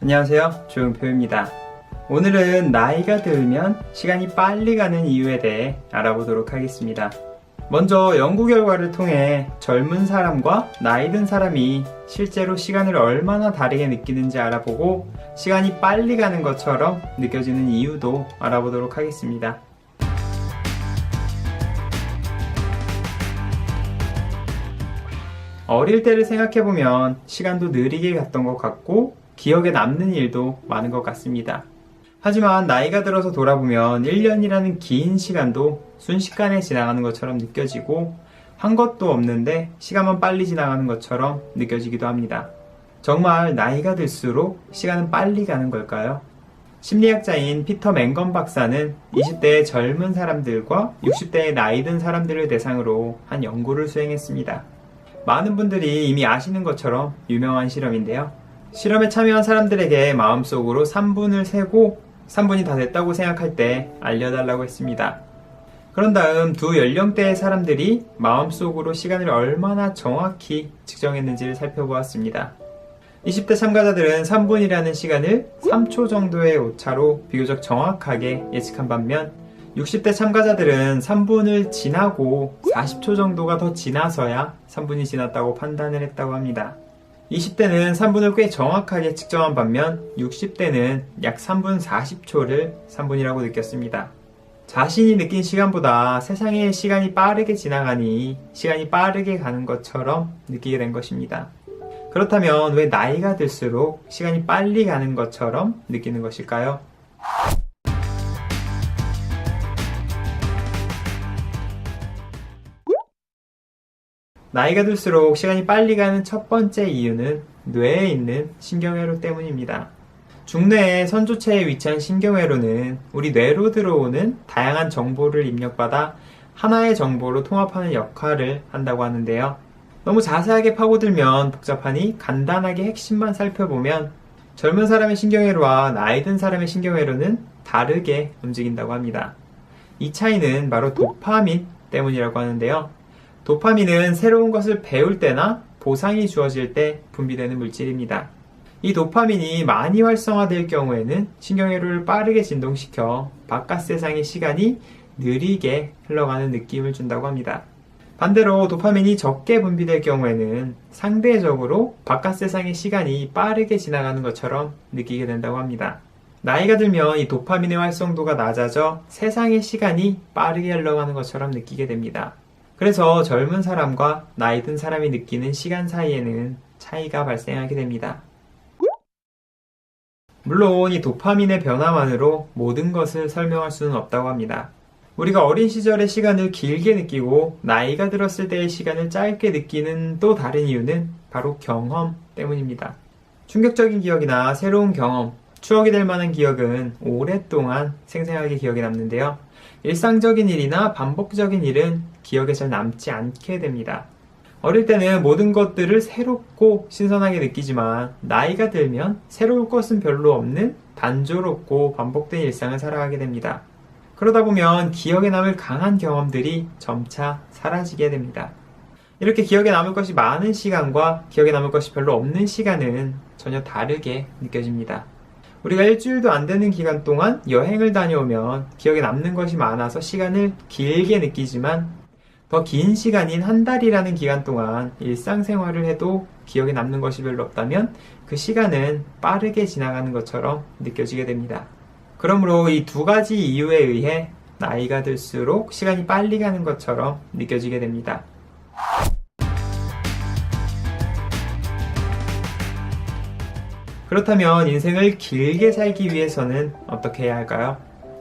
안녕하세요, 조용표입니다. 오늘은 나이가 들면 시간이 빨리 가는 이유에 대해 알아보도록 하겠습니다. 먼저 연구 결과를 통해 젊은 사람과 나이 든 사람이 실제로 시간을 얼마나 다르게 느끼는지 알아보고 시간이 빨리 가는 것처럼 느껴지는 이유도 알아보도록 하겠습니다. 어릴 때를 생각해보면 시간도 느리게 갔던 것 같고 기억에 남는 일도 많은 것 같습니다. 하지만 나이가 들어서 돌아보면 1년이라는 긴 시간도 순식간에 지나가는 것처럼 느껴지고 한 것도 없는데 시간만 빨리 지나가는 것처럼 느껴지기도 합니다. 정말 나이가 들수록 시간은 빨리 가는 걸까요? 심리학자인 피터 맹건 박사는 20대의 젊은 사람들과 60대의 나이 든 사람들을 대상으로 한 연구를 수행했습니다. 많은 분들이 이미 아시는 것처럼 유명한 실험인데요. 실험에 참여한 사람들에게 마음속으로 3분을 세고 3분이 다 됐다고 생각할 때 알려달라고 했습니다. 그런 다음 두 연령대의 사람들이 마음속으로 시간을 얼마나 정확히 측정했는지를 살펴보았습니다. 20대 참가자들은 3분이라는 시간을 3초 정도의 오차로 비교적 정확하게 예측한 반면 60대 참가자들은 3분을 지나고 40초 정도가 더 지나서야 3분이 지났다고 판단을 했다고 합니다. 20대는 3분을 꽤 정확하게 측정한 반면 60대는 약 3분 40초를 3분이라고 느꼈습니다. 자신이 느낀 시간보다 세상의 시간이 빠르게 지나가니 시간이 빠르게 가는 것처럼 느끼게 된 것입니다. 그렇다면 왜 나이가 들수록 시간이 빨리 가는 것처럼 느끼는 것일까요? 나이가 들수록 시간이 빨리 가는 첫 번째 이유는 뇌에 있는 신경회로 때문입니다. 중뇌의 선조체에 위치한 신경회로는 우리 뇌로 들어오는 다양한 정보를 입력받아 하나의 정보로 통합하는 역할을 한다고 하는데요. 너무 자세하게 파고들면 복잡하니 간단하게 핵심만 살펴보면 젊은 사람의 신경회로와 나이 든 사람의 신경회로는 다르게 움직인다고 합니다. 이 차이는 바로 도파민 때문이라고 하는데요. 도파민은 새로운 것을 배울 때나 보상이 주어질 때 분비되는 물질입니다. 이 도파민이 많이 활성화될 경우에는 신경회로를 빠르게 진동시켜 바깥 세상의 시간이 느리게 흘러가는 느낌을 준다고 합니다. 반대로 도파민이 적게 분비될 경우에는 상대적으로 바깥 세상의 시간이 빠르게 지나가는 것처럼 느끼게 된다고 합니다. 나이가 들면 이 도파민의 활성도가 낮아져 세상의 시간이 빠르게 흘러가는 것처럼 느끼게 됩니다. 그래서 젊은 사람과 나이 든 사람이 느끼는 시간 사이에는 차이가 발생하게 됩니다. 물론 이 도파민의 변화만으로 모든 것을 설명할 수는 없다고 합니다. 우리가 어린 시절의 시간을 길게 느끼고 나이가 들었을 때의 시간을 짧게 느끼는 또 다른 이유는 바로 경험 때문입니다. 충격적인 기억이나 새로운 경험, 추억이 될 만한 기억은 오랫동안 생생하게 기억에 남는데요. 일상적인 일이나 반복적인 일은 기억에 잘 남지 않게 됩니다. 어릴 때는 모든 것들을 새롭고 신선하게 느끼지만 나이가 들면 새로울 것은 별로 없는 단조롭고 반복된 일상을 살아가게 됩니다. 그러다 보면 기억에 남을 강한 경험들이 점차 사라지게 됩니다. 이렇게 기억에 남을 것이 많은 시간과 기억에 남을 것이 별로 없는 시간은 전혀 다르게 느껴집니다. 우리가 일주일도 안 되는 기간 동안 여행을 다녀오면 기억에 남는 것이 많아서 시간을 길게 느끼지만 더 긴 시간인 한 달이라는 기간 동안 일상생활을 해도 기억에 남는 것이 별로 없다면 그 시간은 빠르게 지나가는 것처럼 느껴지게 됩니다. 그러므로 이 두 가지 이유에 의해 나이가 들수록 시간이 빨리 가는 것처럼 느껴지게 됩니다. 그렇다면 인생을 길게 살기 위해서는 어떻게 해야 할까요?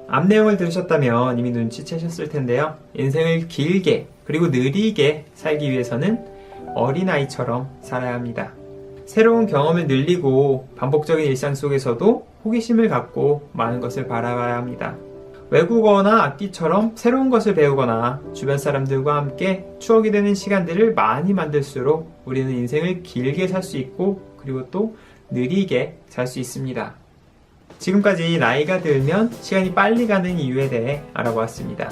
앞 내용을 들으셨다면 이미 눈치채셨을 텐데요. 인생을 길게 그리고 느리게 살기 위해서는 어린아이처럼 살아야 합니다. 새로운 경험을 늘리고 반복적인 일상 속에서도 호기심을 갖고 많은 것을 바라봐야 합니다. 외국어나 악기처럼 새로운 것을 배우거나 주변 사람들과 함께 추억이 되는 시간들을 많이 만들수록 우리는 인생을 길게 살 수 있고 그리고 또 느리게 살 수 있습니다. 지금까지 나이가 들면 시간이 빨리 가는 이유에 대해 알아보았습니다.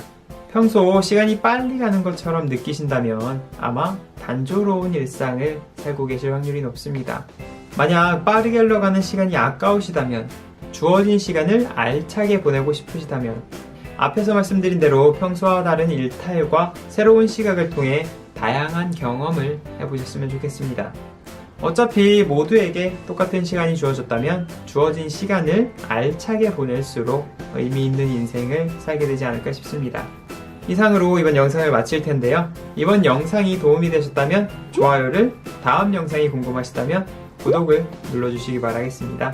평소 시간이 빨리 가는 것처럼 느끼신다면 아마 단조로운 일상을 살고 계실 확률이 높습니다. 만약 빠르게 흘러가는 시간이 아까우시다면, 주어진 시간을 알차게 보내고 싶으시다면, 앞에서 말씀드린 대로 평소와 다른 일탈과 새로운 시각을 통해 다양한 경험을 해보셨으면 좋겠습니다. 어차피 모두에게 똑같은 시간이 주어졌다면 주어진 시간을 알차게 보낼수록 의미 있는 인생을 살게 되지 않을까 싶습니다. 이상으로 이번 영상을 마칠 텐데요. 이번 영상이 도움이 되셨다면 좋아요를, 다음 영상이 궁금하시다면 구독을 눌러주시기 바라겠습니다.